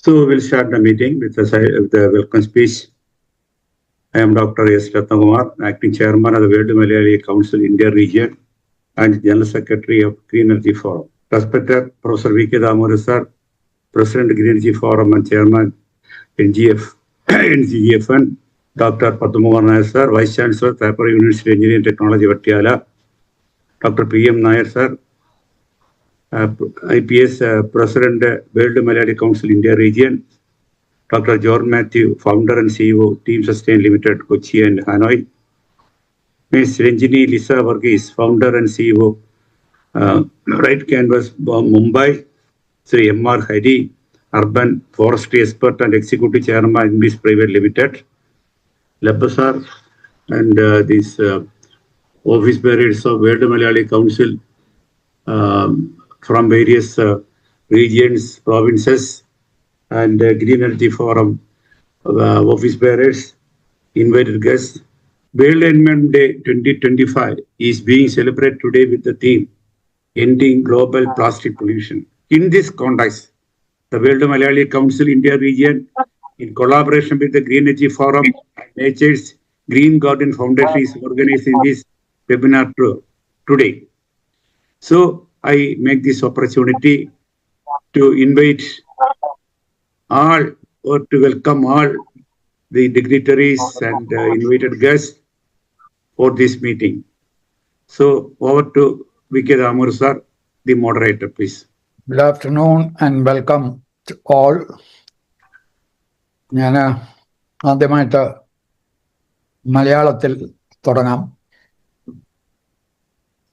So we'll start the meeting with the welcome speech. I am Dr. S. Ratnakumar, Acting Chairman of the World Malayali Council India Region and General Secretary of Green Energy Forum. Respected Professor V.K. Damodaran Sir, President Green Energy Forum and Chairman NGGFN, Dr. Padmakumar Nair Sir, Vice Chancellor, Tripura University Engineering and Technology, Vattiala, Dr. P.M. Nair Sir, IPS President, World Malayali Council India Region, Dr. John Matthew, Founder and CEO, Team Sustain Limited, Kochi and Hanoi, Ms. Ranjini Lisa Varghese, Founder and CEO, Right Canvas, Mumbai, Sri M.R. Hari, Urban Forestry Expert and Executive Chairman, English Private Limited, Labasar, and these office bearers of World Malayali Council from various regions, provinces, and Green Energy Forum office bearers, invited guests. World Environment Day 2025 is being celebrated today with the theme Ending Global Plastic Pollution. In this context, the World Malayali Council India Region, in collaboration with the Green Energy Forum and Nature's Green Garden Foundation, is organizing this webinar today. So I make this opportunity to invite all or to welcome all the dignitaries and invited guests for this meeting. So over to V.K. Damodaran Sir, the moderator, please. Good afternoon and welcome to all. ഞാൻ ആദ്യമായിട്ട് മലയാളത്തിൽ തുടങ്ങാം.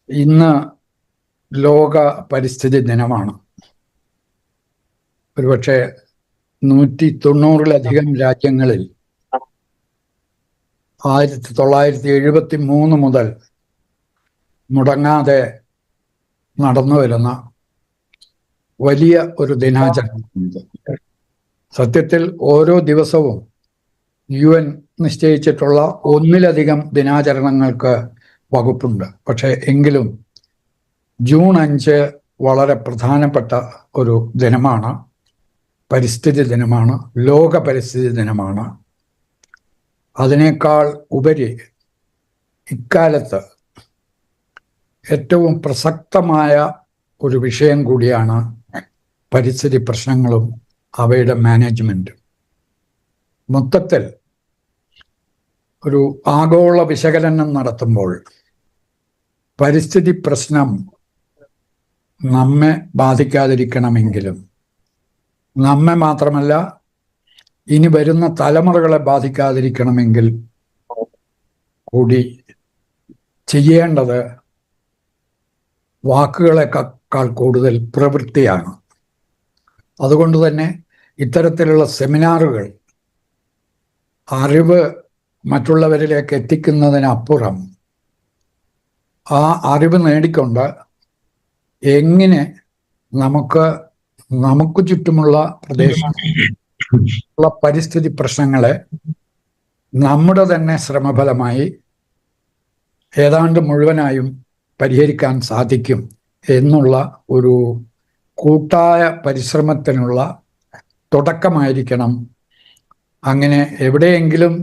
ഇന്ന് ലോക പരിസ്ഥിതി ദിനമാണ്. ഒരുപക്ഷെ 190-ലധികം രാജ്യങ്ങളിൽ 1973 മുതൽ മുടങ്ങാതെ നടന്നു വരുന്ന വലിയ ഒരു ദിനാചരണമുണ്ട്. സത്യത്തിൽ ഓരോ ദിവസവും UN നിശ്ചയിച്ചിട്ടുള്ള ഒന്നിലധികം ദിനാചരണങ്ങൾക്ക് വകുപ്പുണ്ട്. പക്ഷെ എങ്കിലും ജൂൺ 5 വളരെ പ്രധാനപ്പെട്ട ഒരു ദിനമാണ്, പരിസ്ഥിതി ദിനമാണ്, ലോക പരിസ്ഥിതി ദിനമാണ്. അതിനേക്കാൾ ഉപരി ഇക്കാലത്ത് ഏറ്റവും പ്രസക്തമായ ഒരു വിഷയം കൂടിയാണ് പരിസ്ഥിതി പ്രശ്നങ്ങളും അവയുടെ മാനേജ്മെൻറ്റും. മൊത്തത്തിൽ ഒരു ആഗോള വിശകലനം നടത്തുമ്പോൾ പരിസ്ഥിതി പ്രശ്നം നമ്മെ ബാധിക്കാതിരിക്കണമെങ്കിലും, നമ്മെ മാത്രമല്ല ഇനി വരുന്ന തലമുറകളെ ബാധിക്കാതിരിക്കണമെങ്കിൽ കൂടി ചെയ്യേണ്ടത് വാക്കുകളെക്കാൾ കൂടുതൽ പ്രവൃത്തിയാണ്. അതുകൊണ്ട് തന്നെ ഇത്തരത്തിലുള്ള സെമിനാറുകൾ അറിവ് മറ്റുള്ളവരിലേക്ക് എത്തിക്കുന്നതിനപ്പുറം ആ അറിവ് നേടിക്കൊണ്ട് എങ്ങനെ നമുക്ക് ചുറ്റുമുള്ള പ്രദേശങ്ങളിലുള്ള പരിസ്ഥിതി പ്രശ്നങ്ങളെ നമ്മുടെ തന്നെ ശ്രമഫലമായി ഏതാണ്ട് മുഴുവനായും പരിഹരിക്കാൻ സാധിക്കും എന്നുള്ള ഒരു കൂട്ടായ പരിശ്രമത്തിനുള്ള തുടക്കമായിരിക്കണം. അങ്ങനെ എവിടെയെങ്കിലും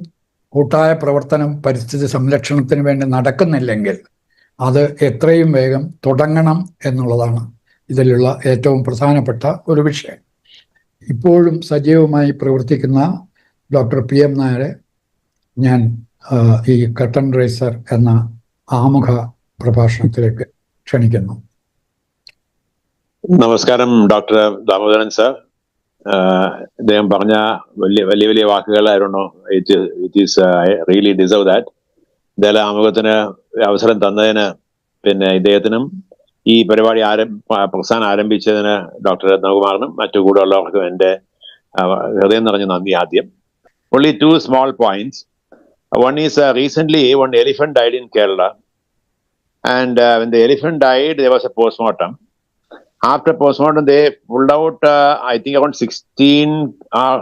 കൂട്ടായ പ്രവർത്തനം പരിസ്ഥിതി സംരക്ഷണത്തിന് വേണ്ടി നടക്കുന്നില്ലെങ്കിൽ അത് എത്രയും വേഗം തുടങ്ങണം എന്നുള്ളതാണ് ഇതിലുള്ള ഏറ്റവും പ്രധാനപ്പെട്ട ഒരു വിഷയം. ഇപ്പോഴും സജീവമായി പ്രവർത്തിക്കുന്ന ഡോക്ടർ PM നായരെ ഞാൻ ഈ കർട്ടൻ റൈസർ എന്ന ആമുഖ പ്രഭാഷണത്തിലേക്ക് ക്ഷണിക്കുന്നു. നമസ്കാരം ഡോക്ടർ ദാമോദരൻ സർ. അദ്ദേഹം പറഞ്ഞ വലിയ വാക്കുകൾ ആയിരുന്നു. It is really deserve that. ഇദ്ദേഹം ആമുഖത്തിന് അവസരം തന്നതിന് ഇദ്ദേഹത്തിനും ഈ പരിപാടി പ്രസ്ഥാനം ആരംഭിച്ചതിന് ഡോക്ടർ രത്നകുമാറിനും മറ്റു കൂടെ ഉള്ളവർക്കും എൻ്റെ ഹൃദയം നിറഞ്ഞ നന്ദി. ആദ്യം only 2 small points. One is recently one elephant died in Kerala, and when the elephant died there was a postmortem. After postmortem they pulled out I think around 16 or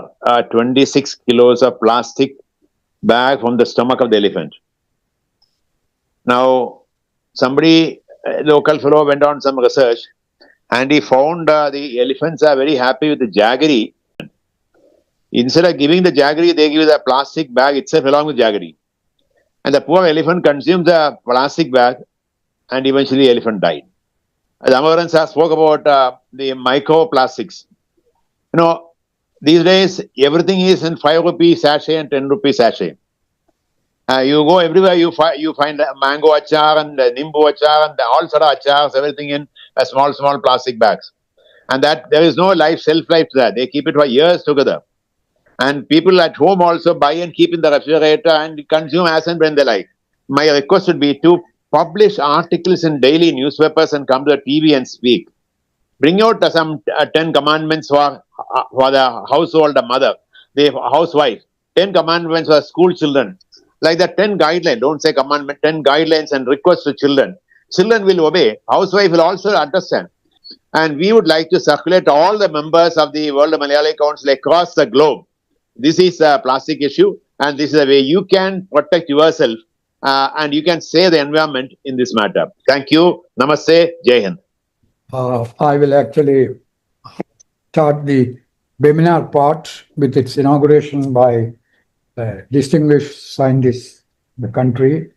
26 kilos of plastic bag from the stomach of the elephant. Now somebody, a local fellow, went on some research and he found the elephants are very happy with the jaggery Instead of giving the jaggery, they give the plastic bag itself along with jaggery. And the poor elephant consumed the plastic bag, and eventually the elephant died. Damodaran sir spoke about the microplastics. You know, these days everything is in 5 rupee sachet and 10 rupee sachet. You go everywhere, you find mango achar and nimbu achar and all sort of achars, everything in small plastic bags. And that there is no shelf life to that. They keep it for years together. And people at home also buy and keep in the refrigerator and consume as and when they like. My request would be to publish articles in daily newspapers and come to the TV and speak. Bring out some 10 commandments for the household mother, the housewife, 10 commandments for school children. Like that 10 guidelines, don't say commandment, 10 guidelines and requests to children. Children will obey. Housewife will also understand. And we would like to circulate all the members of the World Malayali Council across the globe. This is a plastic issue, and this is a way you can protect yourself and you can save the environment in this matter. Thank you. Namaste. Jai Hind. I will actually start the webinar part with its inauguration by a distinguished scientist in the country,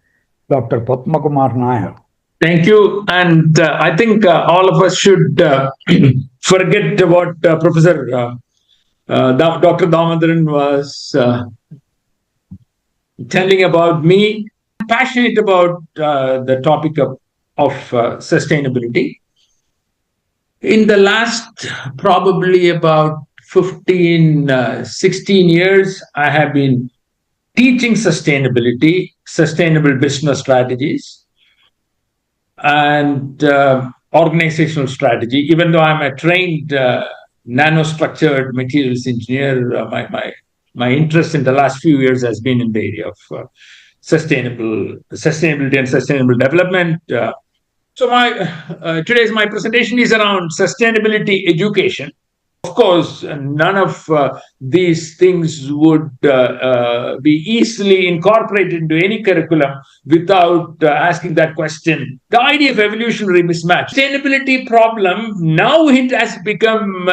Dr. Padmakumar Nair. Thank you. And I think all of us should forget what Professor Dr. Damodaran was telling about me. I'm passionate about the topic of sustainability. In the last probably about 15, 16 years, I have been teaching sustainability, sustainable business strategies, and organizational strategy. Even though I'm a trained nanostructured materials engineer, my interest in the last few years has been in the area of sustainability and sustainable development. So today's my presentation is around sustainability education. Of course, none of these things would be easily incorporated into any curriculum without asking that question. The idea of evolutionary mismatch. Sustainability problem, now it has become,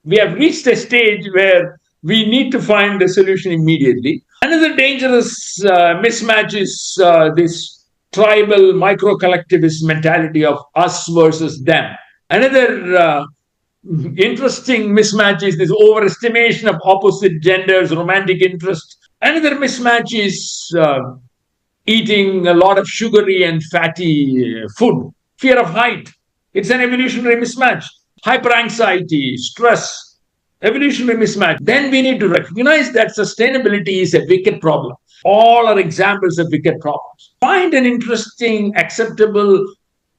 we have reached a stage where we need to find a solution immediately. Another dangerous mismatch is this tribal micro-collectivist mentality of us versus them. Another interesting mismatch is this overestimation of opposite genders, romantic interest. Another mismatch is eating a lot of sugary and fatty food. Fear of height. It's an evolutionary mismatch. Hyperanxiety, stress, evolutionary mismatch. Then we need to recognize that sustainability is a wicked problem. All are examples of wicked problems. Find an interesting, acceptable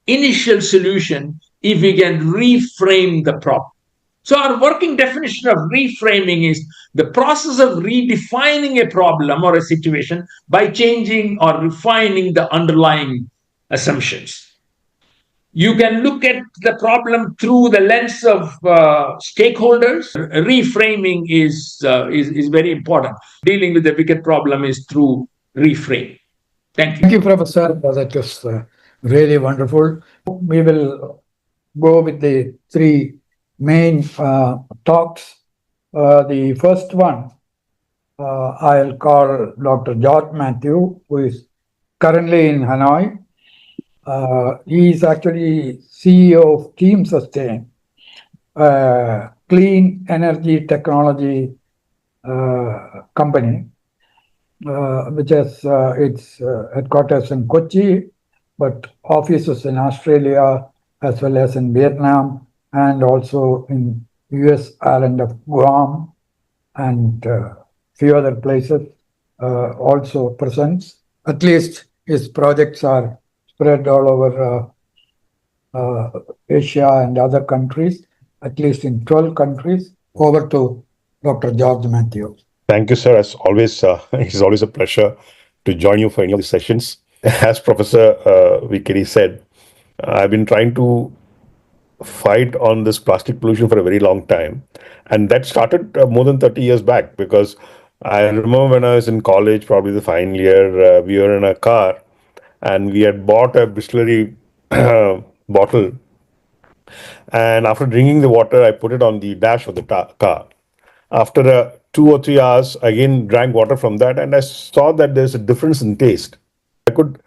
initial solution if we can reframe the problem. So our working definition of reframing is the process of redefining a problem or a situation by changing or refining the underlying assumptions. You can look at the problem through the lens of stakeholders. Reframing is very important. Dealing with the wicked problem is through reframe. Thank you. Thank you, Professor. That was really wonderful. We will go with the three main talks. The first one, I'll call Dr. George Matthew, who is currently in Hanoi. He is actually CEO of Team Sustain, clean energy technology company, which has its headquarters in Kochi, but offices in Australia as well as in Vietnam and also in US island of Guam and few other places also presents. At least his projects are spread all over Asia and other countries, at least in 12 countries. Over to Dr. George Matthew. Thank you, sir. As always, it's always a pleasure to join you for any of these sessions. As Professor Vikiri said, I've been trying to fight on this plastic pollution for a very long time. And that started more than 30 years back, because I remember when I was in college, probably the final year, we were in a car and we had bought a Bisleri bottle. And after drinking the water, I put it on the dash of the car. after 2 or 3 hours, again drank water from that, and I saw that there's a difference in taste. I could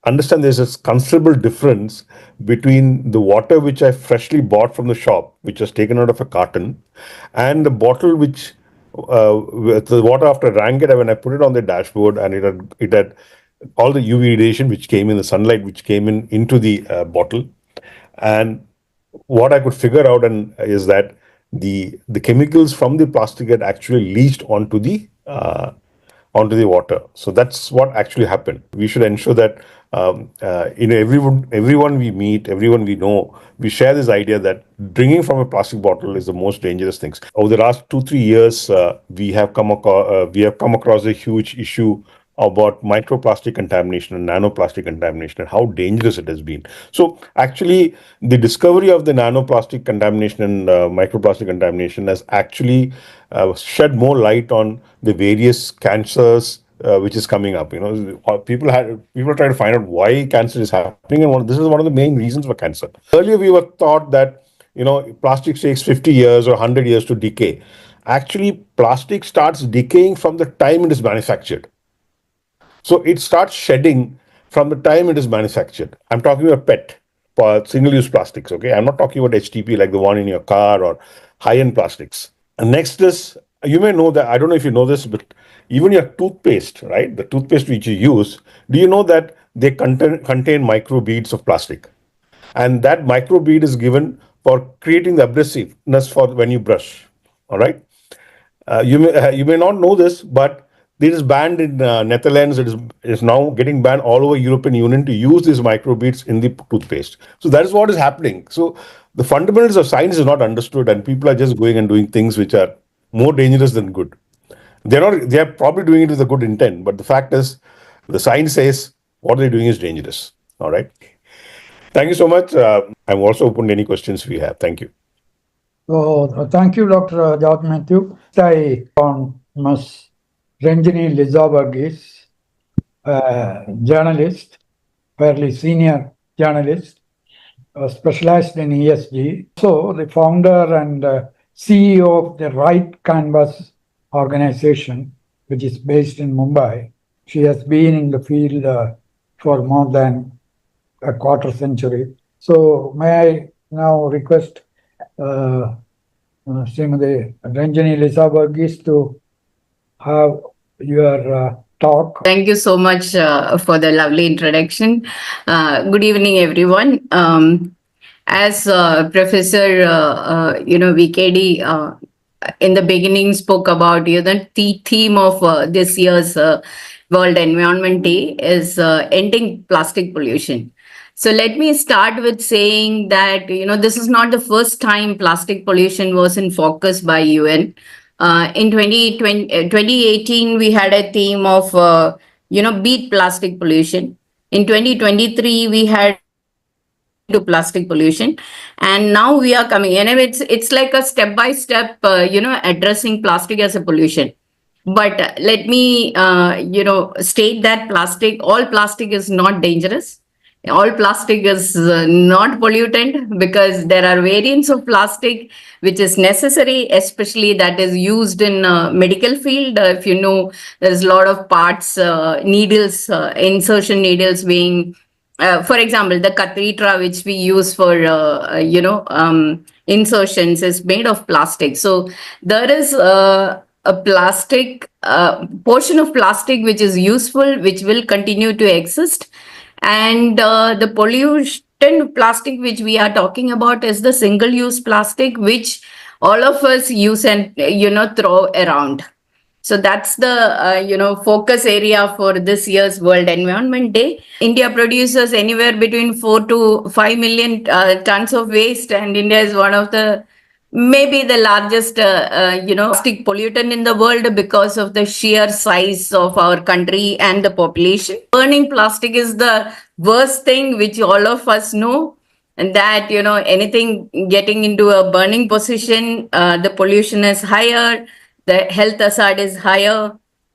understand there's a considerable difference between the water which I freshly bought from the shop, which was taken out of a carton, and the bottle which with the water after I drank it, when I put it on the dashboard, and it had all the UV radiation which came in, the sunlight which came in into the bottle, and what I could figure out is that the chemicals from the plastic had actually leached onto the water. So that's what actually happened. We should ensure that everyone we meet, everyone we know, we share this idea that drinking from a plastic bottle is the most dangerous things. Over the last 2-3 years, we have come across a huge issue about microplastic contamination and nanoplastic contamination and how dangerous it has been. So actually, the discovery of the nanoplastic contamination and microplastic contamination has actually shed more light on the various cancers which is coming up. People try to find out why cancer is happening, and this is one of the main reasons for cancer. Earlier, we were taught that plastic takes 50 years or 100 years to decay. Actually, plastic starts decaying from the time it is manufactured. So it starts shedding from the time it is manufactured. I'm talking about PET, single-use plastics, okay? I'm not talking about HTP like the one in your car or high-end plastics. And next is, you may know that, I don't know if you know this, but even your toothpaste, right? The toothpaste which you use, do you know that they contain microbeads of plastic? And that microbead is given for creating the abrasiveness for when you brush, all right? You may not know this, but it is banned in Netherlands. It is now getting banned all over European Union to use these microbeads in the toothpaste. So that is what is happening. So the fundamentals of science is not understood, and people are just going and doing things which are more dangerous than good. They are probably doing it with a good intent, but the fact is, the science says what they're doing is dangerous. All right. Thank you so much. I'm also open to any questions we have. Thank you. So thank you, Dr. George Matthew. I on Ms. Ranjini Lizavargis, journalist, fairly senior journalist, specialized in ESG. So the founder and CEO of the Right Canvas organization, which is based in Mumbai. She has been in the field for more than a quarter century. So may I now request Srimati Ranjini Lizavargis to have your talk. Thank you so much for the lovely introduction. Good evening, everyone. As Professor, VKD in the beginning spoke about, the theme of this year's World Environment Day is ending plastic pollution. So let me start with saying that, this is not the first time plastic pollution was in focus by UN. In 2018, we had a theme of, beat plastic pollution. In 2023, we had to plastic pollution, and now we are coming in, and it's like a step-by-step, addressing plastic as a pollution. But let me, state that all plastic is not dangerous. All plastic is not pollutant, because there are variants of plastic which is necessary, especially that is used in medical field. If you know, there's a lot of parts, needles, insertion needles being, for example, the catheter which we use for, insertions is made of plastic. So there is a plastic portion of plastic which is useful, which will continue to exist. And the pollution plastic which we are talking about is the single-use plastic, which all of us use and, throw around. So that's the, focus area for this year's World Environment Day. India produces anywhere between 4 to 5 million tons of waste, and India is one of the maybe the largest, plastic pollutant in the world because of the sheer size of our country and the population. Burning plastic is the worst thing, which all of us know, and that, anything getting into a burning position, the pollution is higher, the health hazard is higher.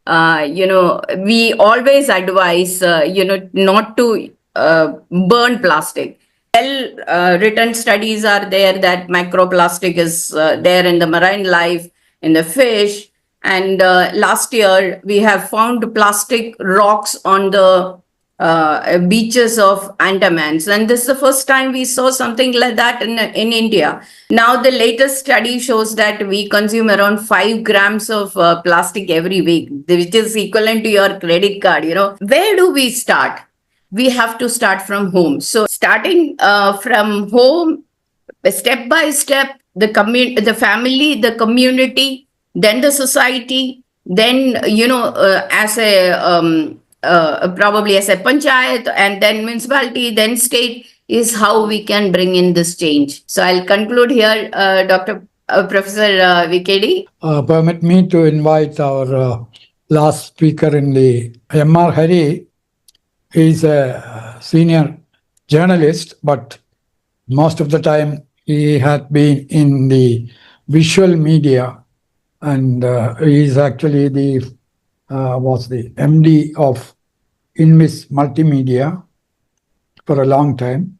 We always advise, not to burn plastic. Written studies are there that microplastic is there in the marine life. in the fish. And last year, we have found plastic rocks on the beaches of Andamans. And this is the first time we saw something like that in India. Now, the latest study shows that we consume around 5 grams of plastic every week, which is equivalent to your credit card. Where do we start? We have to start from home. So starting from home, step by step, the family, the community, then the society, then, as a probably as a panchayat, and then municipality, then state, is how we can bring in this change. So I'll conclude here, Professor VKD. Permit me to invite our last speaker in the M.R. Hari. He's a senior journalist, but most of the time he had been in the visual media, and he's actually was the MD of Invis Multimedia for a long time.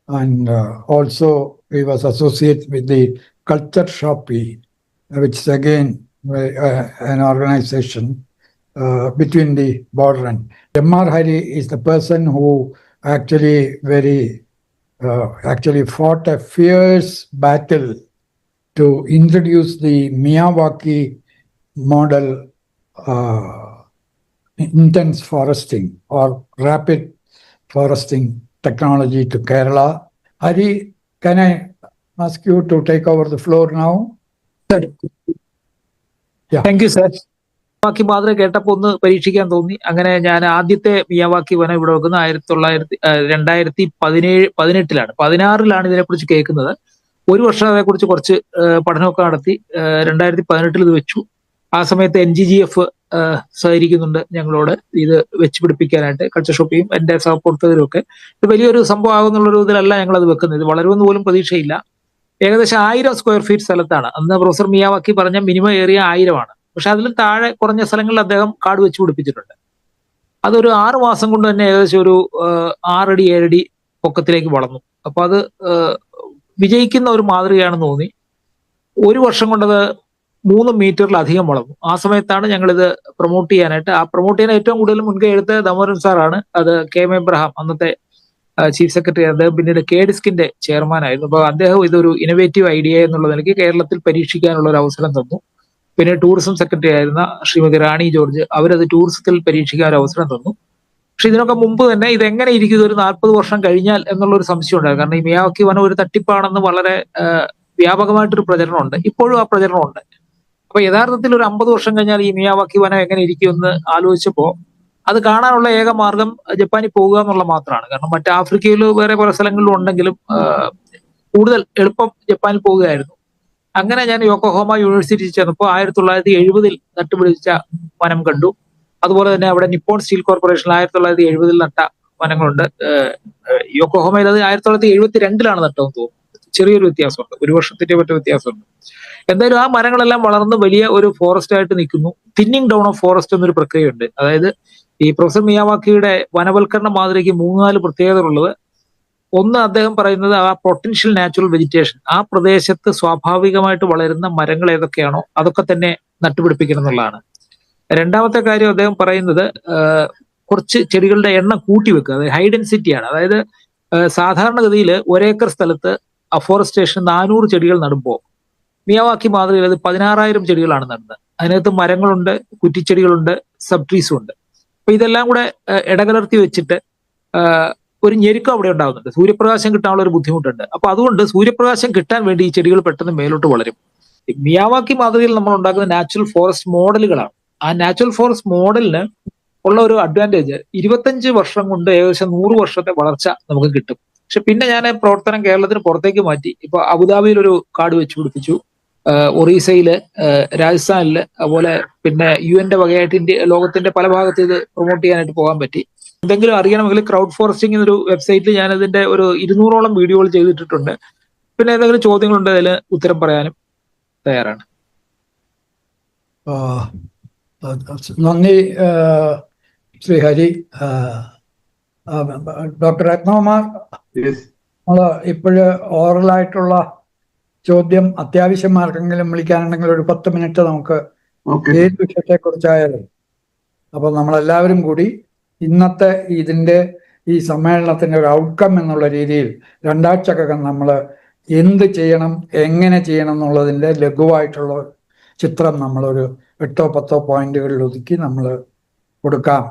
And also he was associated with the Culture Shoppe, which is again an organization between the border. And M.R. Hari is the person who actually fought a fierce battle to introduce the Miyawaki model intense foresting or rapid foresting technology to Kerala. Hari, can I ask you to take over the floor now? Thank you sir. Miyawaki മാതൃക കേട്ടപ്പോൾ ഒന്ന് പരീക്ഷിക്കാൻ തോന്നി. അങ്ങനെ ഞാൻ ആദ്യത്തെ Miyawaki വനം ഇവിടെ വെക്കുന്നത് 2018 16 ഇതിനെക്കുറിച്ച് കേൾക്കുന്നത്. ഒരു വർഷം അതേക്കുറിച്ച് കുറച്ച് പഠനമൊക്കെ നടത്തി 2018 ഇത് വെച്ചു. ആ സമയത്ത് NGGF സഹകരിക്കുന്നുണ്ട് ഞങ്ങളോട് ഇത് വെച്ച് പിടിപ്പിക്കാനായിട്ട്. കൾച്ചർ ഷോപ്പിയും എൻ്റെ സഹപ്രവർത്തകരും ഒക്കെ. ഇത് വലിയൊരു സംഭവം ആകുന്നുള്ളൊരു ഇതിലല്ല ഞങ്ങളത് വെക്കുന്നത്. ഇത് വളരുമെന്ന് പോലും പ്രതീക്ഷയില്ല. ഏകദേശം 1000 സ്ക്വയർ ഫീറ്റ് സ്ഥലത്താണ്. അന്ന് പ്രൊഫസർ മിയാവാക്കി പറഞ്ഞ മിനിമം ഏരിയ 1000 ആണ്. പക്ഷെ അതിലും താഴെ കുറഞ്ഞ സ്ഥലങ്ങളിൽ അദ്ദേഹം കാട് വെച്ച് പിടിപ്പിച്ചിട്ടുണ്ട്. അതൊരു 6 മാസം കൊണ്ട് തന്നെ ഏകദേശം ഒരു 6 അടി 7 അടി പൊക്കത്തിലേക്ക് വളർന്നു. അപ്പൊ അത് വിജയിക്കുന്ന ഒരു മാതൃകയാണെന്ന് തോന്നി. ഒരു വർഷം കൊണ്ടത് 3 മീറ്ററിലധികം വളർന്നു. ആ സമയത്താണ് ഞങ്ങളിത് പ്രൊമോട്ട് ചെയ്യാനായിട്ട്. ആ പ്രൊമോട്ട് ചെയ്യാൻ ഏറ്റവും കൂടുതൽ മുൻകൈ എടുത്ത ദാമോദരൻ സാറാണ്. അത് KM എബ്രഹാം അന്നത്തെ ചീഫ് സെക്രട്ടറി, അദ്ദേഹം പിന്നീട് KDISCന്റെ ചെയർമാൻ ആയിരുന്നു. അപ്പൊ അദ്ദേഹം ഇതൊരു ഇന്നോവേറ്റീവ് ഐഡിയ എന്നുള്ള നിലയ്ക്ക് കേരളത്തിൽ പരീക്ഷിക്കാനുള്ള ഒരു അവസരം തന്നു. പിന്നെ ടൂറിസം സെക്രട്ടറി ആയിരുന്ന ശ്രീമതി റാണി ജോർജ്, അവരത് ടൂറിസത്തിൽ പരീക്ഷിക്കാൻ ഒരു അവസരം തന്നു. പക്ഷെ ഇതിനൊക്കെ മുമ്പ് തന്നെ ഇതെങ്ങനെ ഇരിക്കും ഒരു 40 വർഷം കഴിഞ്ഞാൽ എന്നുള്ളൊരു സംശയം ഉണ്ടായിരുന്നു. കാരണം ഈ മിയാവാക്കി വനം ഒരു തട്ടിപ്പാണെന്ന് വളരെ വ്യാപകമായിട്ടൊരു പ്രചരണമുണ്ട്. ഇപ്പോഴും ആ പ്രചരണമുണ്ട്. അപ്പൊ യഥാർത്ഥത്തിൽ ഒരു 50 വർഷം കഴിഞ്ഞാൽ ഈ മിയാവാക്കി വനം എങ്ങനെ ഇരിക്കുമെന്ന് ആലോചിച്ചപ്പോ അത് കാണാനുള്ള ഏക മാർഗം ജപ്പാനിൽ പോകുക എന്നുള്ള മാത്രമാണ്. കാരണം മറ്റ് ആഫ്രിക്കയിൽ വേറെ പല സ്ഥലങ്ങളിലും ഉണ്ടെങ്കിലും കൂടുതൽ എളുപ്പം ജപ്പാനിൽ പോവുകയായിരുന്നു. അങ്ങനെ ഞാൻ യോക്കോഹാമ യൂണിവേഴ്സിറ്റി ചെന്നപ്പോൾ 1970 നട്ടുപിടിച്ച വനം കണ്ടു. അതുപോലെ തന്നെ അവിടെ നിപ്പോൺ സ്റ്റീൽ കോർപ്പറേഷൻ 1970 നട്ട വനങ്ങളുണ്ട്. യോക്കോഹാമയിൽ അത് 1972 നട്ടതെന്ന് തോന്നുന്നു. ചെറിയൊരു വ്യത്യാസമുണ്ട്, ഒരു വർഷത്തിന്റെ മറ്റു വ്യത്യാസമുണ്ട്. എന്തായാലും ആ മരങ്ങളെല്ലാം വളർന്ന് വലിയ ഒരു ഫോറസ്റ്റ് ആയിട്ട് നിൽക്കുന്നു. തിന്നിങ് ഡൗൺ ഓഫ് ഫോറസ്റ്റ് എന്നൊരു പ്രക്രിയയുണ്ട്. അതായത് ഈ പ്രൊഫസർ മിയാവാക്കിയുടെ വനവൽക്കരണ മാതൃകയ്ക്ക് 3-4 പ്രത്യേകതകളുള്ളത്. ഒന്ന്, അദ്ദേഹം പറയുന്നത് ആ പൊട്ടൻഷ്യൽ നാച്ചുറൽ വെജിറ്റേഷൻ, ആ പ്രദേശത്ത് സ്വാഭാവികമായിട്ട് വളരുന്ന മരങ്ങൾ ഏതൊക്കെയാണോ അതൊക്കെ തന്നെ നട്ടുപിടിപ്പിക്കണം എന്നുള്ളതാണ്. രണ്ടാമത്തെ കാര്യം അദ്ദേഹം പറയുന്നത് കുറച്ച് ചെടികളുടെ എണ്ണം കൂട്ടിവെക്കുക, അതായത് ഹൈ ഡെൻസിറ്റിയാണ്. അതായത് സാധാരണഗതിയിൽ 1 ഏക്കർ സ്ഥലത്ത് അഫോറസ്റ്റേഷൻ 400 ചെടികൾ നടുമ്പോൾ മിയാവാക്കി മാതൃകയിൽ അത് 16,000 ചെടികളാണ് നടുന്നത്. അതിനകത്ത് മരങ്ങളുണ്ട്, കുറ്റിച്ചെടികളുണ്ട്, സബ് ട്രീസും ഉണ്ട്. അപ്പൊ ഇതെല്ലാം കൂടെ ഇടകലർത്തി വെച്ചിട്ട് ഒരു ഞെരുക്കം അവിടെ ഉണ്ടാകുന്നുണ്ട്. സൂര്യപ്രകാശം കിട്ടാനുള്ള ഒരു ബുദ്ധിമുട്ടുണ്ട്. അപ്പൊ അതുകൊണ്ട് സൂര്യപ്രകാശം കിട്ടാൻ വേണ്ടി ഈ ചെടികൾ പെട്ടെന്ന് മേലോട്ട് വളരും. മിയാവാക്കി മാതൃകയിൽ നമ്മൾ ഉണ്ടാക്കുന്ന നാച്ചുറൽ ഫോറസ്റ്റ് മോഡലുകളാണ്. ആ നാച്ചുറൽ ഫോറസ്റ്റ് മോഡലിന് ഉള്ള ഒരു അഡ്വാൻറ്റേജ് 25 വർഷം കൊണ്ട് ഏകദേശം 100 വർഷത്തെ വളർച്ച നമുക്ക് കിട്ടും. പക്ഷെ പിന്നെ ഞാൻ പ്രവർത്തനം കേരളത്തിന് പുറത്തേക്ക് മാറ്റി. ഇപ്പൊ അബുദാബിയിൽ ഒരു കാട് വെച്ച് പിടിപ്പിച്ചു, ഒറീസയില്, രാജസ്ഥാനില്, അതുപോലെ പിന്നെ UN വകയായിട്ട് ലോകത്തിന്റെ പല ഭാഗത്ത് ഇത് പ്രൊമോട്ട് ചെയ്യാനായിട്ട് പോകാൻ പറ്റി. എന്തെങ്കിലും അറിയണമെങ്കിൽ ക്രൗഡ് ഫോറസ്റ്റിംഗ് എന്നൊരു വെബ്സൈറ്റിൽ ഞാൻ അതിന്റെ ഒരു 200ഓളം വീഡിയോകൾ ചെയ്തിട്ടുണ്ട്. പിന്നെ എന്തെങ്കിലും ചോദ്യങ്ങളുണ്ട് അതിൽ ഉത്തരം പറയാനും തയ്യാറാണ്. നന്ദി ശ്രീ ഹരി. ഡോക്ടർ രത്നകുമാർ, നമ്മള് ഇപ്പോഴ് ഓറലായിട്ടുള്ള ചോദ്യം അത്യാവശ്യം ആർക്കെങ്കിലും വിളിക്കാനുണ്ടെങ്കിൽ ഒരു 10 മിനിറ്റ് നമുക്ക് Okay. ഏത് വിഷയത്തെക്കുറിച്ചായാലും. അപ്പോൾ നമ്മളെല്ലാവരും കൂടി ഇന്നത്തെ ഇതിൻ്റെ ഈ സമ്മേളനത്തിൻ്റെ ഒരു ഔട്ട്കം എന്നുള്ള രീതിയിൽ 2 ആഴ്ചക്കകം നമ്മൾ എന്ത് ചെയ്യണം, എങ്ങനെ ചെയ്യണം എന്നുള്ളതിൻ്റെ ലഘുവായിട്ടുള്ള ചിത്രം നമ്മളൊരു 8-10 പോയിന്റുകളിൽ ഒതുക്കി നമ്മൾ കൊടുക്കാം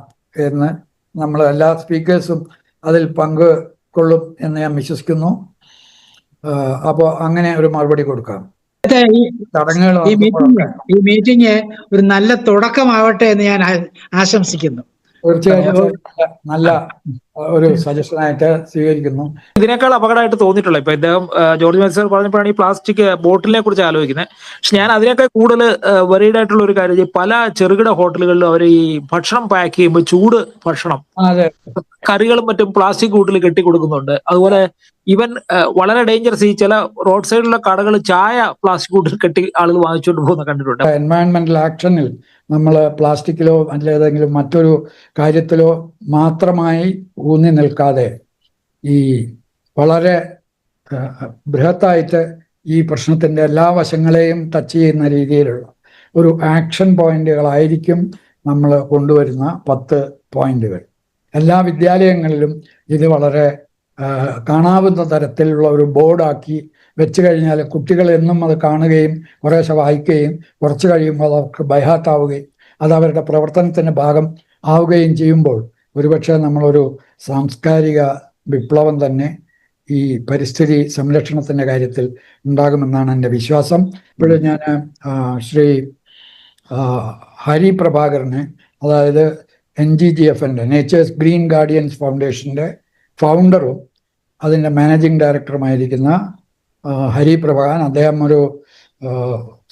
എന്ന് നമ്മൾ എല്ലാ സ്പീക്കേഴ്സും അതിൽ പങ്കുകൊള്ളും എന്ന് ഞാൻ വിശ്വസിക്കുന്നു. അപ്പോൾ അങ്ങനെ ഒരു മറുപടി കൊടുക്കാം. ചടങ്ങുകൾ ഈ മീറ്റിംഗ് ഒരു നല്ല തുടക്കമാവട്ടെ എന്ന് ഞാൻ ആശംസിക്കുന്നു. തീർച്ചയായിട്ടും നല്ല ഒരു സജഷനായിട്ട് സ്വീകരിക്കുന്നു. ഇതിനേക്കാൾ അപകടമായിട്ട് തോന്നിയിട്ടുള്ള ഇപ്പൊ ഇദ്ദേഹം ജോർജ് മേസർ പറഞ്ഞപ്പോഴാണ് ഈ പ്ലാസ്റ്റിക് ബോട്ടിലിനെ കുറിച്ച് ആലോചിക്കുന്നത്. പക്ഷെ ഞാൻ അതിനേക്കാൾ കൂടുതൽ വറീഡ് ആയിട്ടുള്ള ഒരു കാര്യം, പല ചെറുകിട ഹോട്ടലുകളിലും അവർ ഈ ഭക്ഷണം പാക്ക് ചെയ്യുമ്പോൾ ചൂട് ഭക്ഷണം കറികളും മറ്റും പ്ലാസ്റ്റിക് കൂട്ടിൽ കെട്ടിക്കൊടുക്കുന്നുണ്ട്. അതുപോലെ ഈവൻ വളരെ ഡേഞ്ചറസ്, ഈ ചില റോഡ് സൈഡിലുള്ള കടകൾ ചായ പ്ലാസ്റ്റിക് കൂട്ടിൽ കെട്ടി ആളുകൾ വാങ്ങിച്ചുകൊണ്ട് പോകുന്ന കണ്ടിട്ടുണ്ട്. എൻവയൺമെന്റൽ ആക്ഷനിൽ നമ്മൾ പ്ലാസ്റ്റിക്കിലോ അല്ലേതെങ്കിലും മറ്റൊരു കാര്യത്തിലോ മാത്രമായി ഊന്നി നിൽക്കാതെ ഈ വളരെ ബൃഹത്തായിട്ട് ഈ പ്രശ്നത്തിൻ്റെ എല്ലാ വശങ്ങളെയും ടച്ച് ചെയ്യുന്ന രീതിയിലുള്ള ഒരു ആക്ഷൻ പോയിന്റുകളായിരിക്കും നമ്മൾ കൊണ്ടുവരുന്ന 10 പോയിന്റുകൾ. എല്ലാ വിദ്യാലയങ്ങളിലും ഇത് വളരെ കാണാവുന്ന തരത്തിലുള്ള ഒരു ബോർഡാക്കി വെച്ച് കഴിഞ്ഞാൽ കുട്ടികൾ എന്നും അത് കാണുകയും കുറേശ്ശെ വായിക്കുകയും കുറച്ച് കഴിയുമ്പോൾ അവർക്ക് ബൈഹാർട്ടാവുകയും അത് അവരുടെ പ്രവർത്തനത്തിൻ്റെ ഭാഗം ആവുകയും ചെയ്യുമ്പോൾ ഒരുപക്ഷെ നമ്മളൊരു സാംസ്കാരിക വിപ്ലവം തന്നെ ഈ പരിസ്ഥിതി സംരക്ഷണത്തിൻ്റെ കാര്യത്തിൽ ഉണ്ടാകുമെന്നാണ് എൻ്റെ വിശ്വാസം. ഇപ്പോഴും ഞാൻ ശ്രീ ഹരി പ്രഭാകരനെ, അതായത് NGGFൻ്റെ നേച്ചേഴ്സ് ഗ്രീൻ ഗാർഡിയൻസ് ഫൗണ്ടേഷൻ്റെ ഫൗണ്ടറും അതിൻ്റെ മാനേജിങ് ഡയറക്ടറുമായിരിക്കുന്ന ഹരി പ്രഭാകരൻ, അദ്ദേഹം ഒരു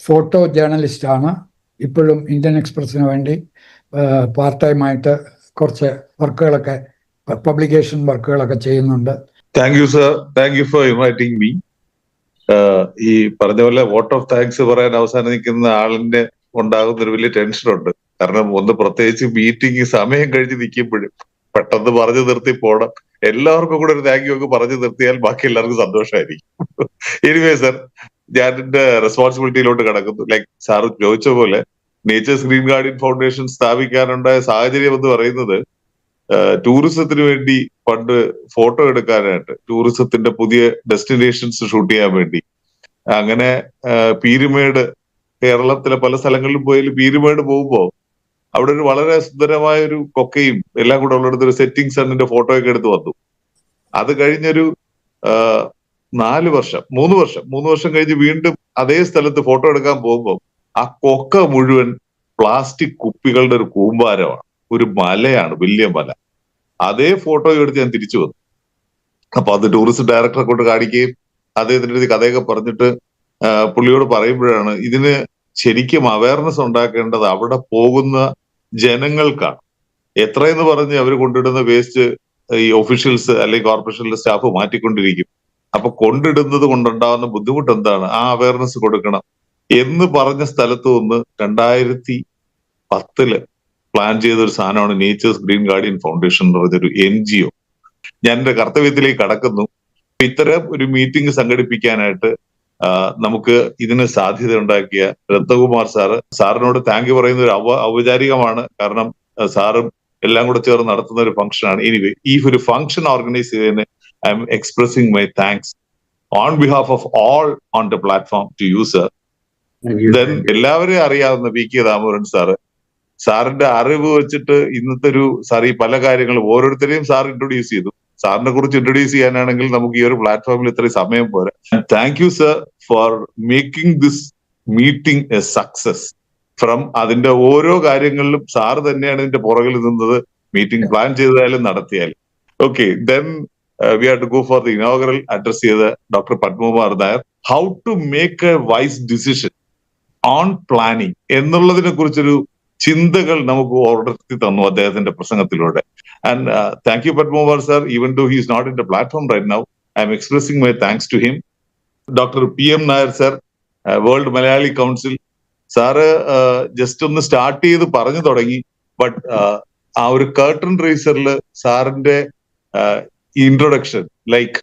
ഫോട്ടോ ജേർണലിസ്റ്റാണ്. ഇപ്പോഴും ഇന്ത്യൻ എക്സ്പ്രസിന് വേണ്ടി പാർട്ട് ടൈമായിട്ട് കുറച്ച് വർക്കുകളൊക്കെ, പബ്ലിക്കേഷൻ വർക്കുകളൊക്കെ ചെയ്യുന്നുണ്ട്. Thank you sir, thank you for inviting me. ഈ പറഞ്ഞ പോലെ വോട്ട് ഓഫ് താങ്ക്സ് പറയാൻ അവസാനം നിൽക്കുന്ന ആളിന്റെ ഉണ്ടാകുന്ന ഒരു വലിയ ടെൻഷനുണ്ട്. കാരണം ഒന്ന് പ്രത്യേകിച്ച് മീറ്റിംഗ് സമയം കഴിഞ്ഞ് നിൽക്കുമ്പോഴും പെട്ടെന്ന് പറഞ്ഞു നിർത്തി പോകണം. എല്ലാവർക്കും കൂടെ ഒരു താങ്ക് യു ഒക്കെ പറഞ്ഞു നിർത്തിയാൽ ബാക്കി എല്ലാവർക്കും സന്തോഷമായിരിക്കും. എനിവേ സർ, ഞാൻ എന്റെ റെസ്പോൺസിബിലിറ്റിയിലോട്ട് കിടക്കുന്നു. ലൈക്ക് സാറ് ചോദിച്ച പോലെ നേച്ചേഴ്സ് ഗ്രീൻ ഗാർഡിയൻ ഫൗണ്ടേഷൻ സ്ഥാപിക്കാനുണ്ടായ സാഹചര്യം എന്ന് പറയുന്നത് ടൂറിസത്തിന് വേണ്ടി പണ്ട് ഫോട്ടോ എടുക്കാനായിട്ട്, ടൂറിസത്തിന്റെ പുതിയ ഡെസ്റ്റിനേഷൻസ് ഷൂട്ട് ചെയ്യാൻ വേണ്ടി, അങ്ങനെ പീരുമേട്, കേരളത്തിലെ പല സ്ഥലങ്ങളിലും പോയാലും പീരുമേട് പോകുമ്പോൾ അവിടെ ഒരു വളരെ സുന്ദരമായ ഒരു കൊക്കയും എല്ലാം കൂടെ ഉള്ളിടത്ത് ഒരു സെറ്റിംഗ് സണ്ണിന്റെ ഫോട്ടോ ഒക്കെ എടുത്ത് വന്നു. അത് കഴിഞ്ഞൊരു 3 വർഷം കഴിഞ്ഞ് വീണ്ടും അതേ സ്ഥലത്ത് ഫോട്ടോ എടുക്കാൻ പോകുമ്പോൾ ആ കൊക്ക മുഴുവൻ പ്ലാസ്റ്റിക് കുപ്പികളുടെ ഒരു കൂമ്പാരമാണ്, ഒരു മലയാണ്, വലിയ മല. അതേ ഫോട്ടോ എടുത്ത് ഞാൻ തിരിച്ചു വന്നു. അപ്പൊ അത് ടൂറിസ്റ്റ് ഡയറക്ടറെ കൊണ്ട് കാണിക്കുകയും അദ്ദേഹത്തിന്റെ അടുത്ത് കഥയൊക്കെ പറഞ്ഞിട്ട് പുള്ളിയോട് പറയുമ്പോഴാണ് ഇതിന് ശരിക്കും അവയർനെസ് ഉണ്ടാക്കേണ്ടത് അവിടെ പോകുന്ന ജനങ്ങൾക്കാണ്. എത്രയെന്ന് പറഞ്ഞ് അവർ കൊണ്ടിടുന്ന വേസ്റ്റ് ഈ ഒഫീഷ്യൽസ് അല്ലെങ്കിൽ കോർപ്പറേഷനിലെ സ്റ്റാഫ് മാറ്റിക്കൊണ്ടിരിക്കും. അപ്പൊ കൊണ്ടിടുന്നത് കൊണ്ടുണ്ടാകുന്ന ബുദ്ധിമുട്ട് എന്താണ്, ആ അവയർനെസ് കൊടുക്കണം എന്ന് പറഞ്ഞ സ്ഥലത്ത് നിന്ന് 2010 പ്ലാൻ ചെയ്തൊരു സാധനമാണ് നേച്ചേഴ്സ് ഗ്രീൻ ഗാർഡിയൻ ഫൗണ്ടേഷൻ എന്ന് പറഞ്ഞൊരു NGO. ഞാൻ എന്റെ കർത്തവ്യത്തിലേക്ക് കടക്കുന്നു. ഇത്തരം ഒരു മീറ്റിംഗ് സംഘടിപ്പിക്കാനായിട്ട് നമുക്ക് ഇതിന് സാധ്യത ഉണ്ടാക്കിയ രത്നകുമാർ സാറിനോട് താങ്ക് യു പറയുന്ന ഒരു ഔപചാരികമാണ്. കാരണം സാറും എല്ലാം കൂടെ ചേർന്ന് നടത്തുന്ന ഒരു ഫംഗ്ഷനാണ്. എനിവേ, ഈ ഒരു ഫംഗ്ഷൻ ഓർഗനൈസ് ചെയ്തതിന് I'm expressing my thanks on behalf of all on the platform to you sir. Then എല്ലാവരെയും അറിയാവുന്ന VK ദാമോദരൻ സാറിന്റെ അറിവ് വെച്ചിട്ട് ഇന്നത്തെ ഒരു സാർ ഈ പല കാര്യങ്ങളും ഓരോരുത്തരെയും സാർ ഇൻട്രൊഡ്യൂസ് ചെയ്തു. സാറിനെ കുറിച്ച് ഇൻട്രൊഡ്യൂസ് ചെയ്യാനാണെങ്കിൽ നമുക്ക് ഈ ഒരു പ്ലാറ്റ്ഫോമിൽ ഇത്രയും സമയം പോരാ. Thank you sir for making this meeting A success. From അതിന്റെ ഓരോ കാര്യങ്ങളിലും സാറ് തന്നെയാണ് ഇതിന്റെ പുറകിൽ നിന്നത്, മീറ്റിംഗ് പ്ലാൻ ചെയ്താലും നടത്തിയാലും. Okay, then we have to go for the inaugural address ചെയ്ത doctor Padmakumar Nair. How to make a wise decision on planning എന്നുള്ളതിനെ കുറിച്ചൊരു ചിന്തകൾ നമുക്ക് ഓർഡർത്തി തന്നു അദ്ദേഹത്തിന്റെ പ്രസംഗത്തിലൂടെ. And thank you, Padmawar sir. Even though he is not in the platform right now, I am expressing my thanks to him. Dr. PM Nair sir, World Malayali Council. Sir just ഒന്ന് start ചെയ്ത് പറഞ്ഞു തുടങ്ങി. But ആ ഒരു curtain റേസറിൽ സാറിന്റെ introduction, like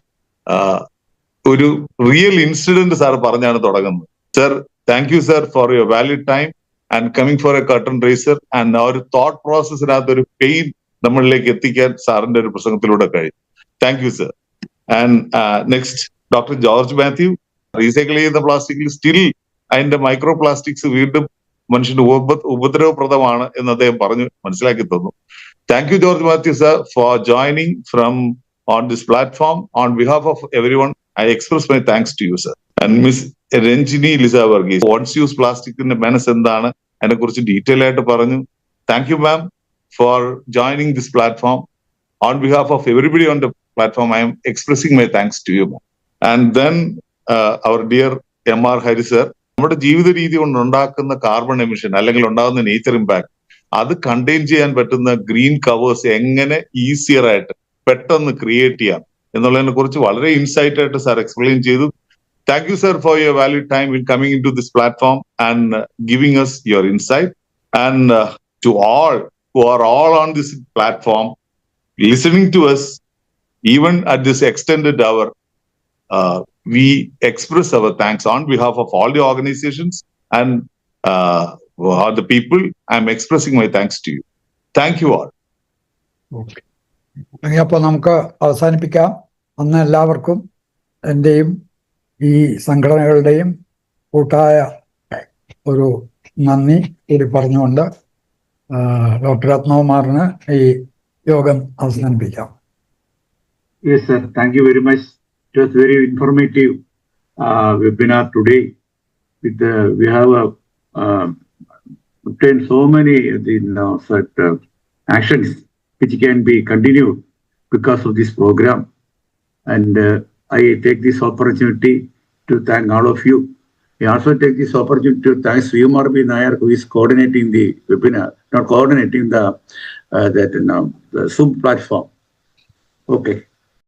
ഒരു real incident sir പറഞ്ഞാണ് തുടങ്ങുന്നത്. Sir, thank you sir for your valued time and coming for a curtain raiser and ആ ഒരു തോട്ട് പ്രോസസ്സിനകത്ത് ഒരു പെയിൻ നമ്മളിലേക്ക് എത്തിക്കാൻ സാറിന്റെ ഒരു പ്രസംഗത്തിലൂടെ കഴിയും. Thank you sir. And next doctor George Mathew. Recycle ചെയ്യുന്ന പ്ലാസ്റ്റിക്കിൽ സ്റ്റിൽ അതിന്റെ മൈക്രോ പ്ലാസ്റ്റിക്സ് വീണ്ടും മനുഷ്യന് ഉപദ്രവപ്രദമാണ് എന്ന് അദ്ദേഹം പറഞ്ഞു മനസ്സിലാക്കി തന്നു. Thank you George Mathew sir for joining from on this platform. On behalf of everyone, I express my thanks to you, sir. And Miss Renjini Lisa Varghese, once use plastic in the menace endana and kurchu detail aayittu paranju. Thank you, ma'am, for joining this platform. On behalf of everybody on the platform, I am expressing my thanks to you, ma'am. And then our dear M.R. Hari sir, നമ്മുടെ ജീവിത രീതി കൊണ്ട് ഉണ്ടാക്കുന്ന carbon emission അല്ലെങ്കിൽ ഉണ്ടാകുന്ന nature impact അത് contain ചെയ്യാൻ പറ്റുന്ന ഗ്രീൻ കവേഴ്സ് എങ്ങനെ ഈസിയർ ആയിട്ട് പെട്ടെന്ന് ക്രിയേറ്റ് ചെയ്യാം എന്നുള്ളതിനെ കുറിച്ച് വളരെ ഇൻസൈറ്റ് ആയിട്ട് സാർ എക്സ്പ്ലെയിൻ ചെയ്തു. Thank you sir for your valued time in coming in to this platform and giving us your insight. And to all who are all on this platform listening to us even at this extended hour, we express our thanks on behalf of all the organizations and all the people. I'm expressing my thanks to you. Thank you all. Okay. അപ്പോൾ നമുക്ക് അവസാനിപ്പിക്കാം. അന്ന് എല്ലാവർക്കും എൻ്റെയും ഈ സംഘടനകളുടെയും കൂട്ടായ ഒരു നന്ദി കൂടി പറഞ്ഞുകൊണ്ട് ഡോക്ടർ രത്നകുമാറിന് ഈ യോഗം അവസാനിപ്പിക്കാം. Yes, sir. Thank you very much. It was very informative webinar today. We have obtained so many actions which can be continued because of this program. And I take this opportunity to thank all of you. I also take this opportunity to thank Sriyumar B. Nair, who is coordinating the webinar, not coordinating the Zoom platform. Okay.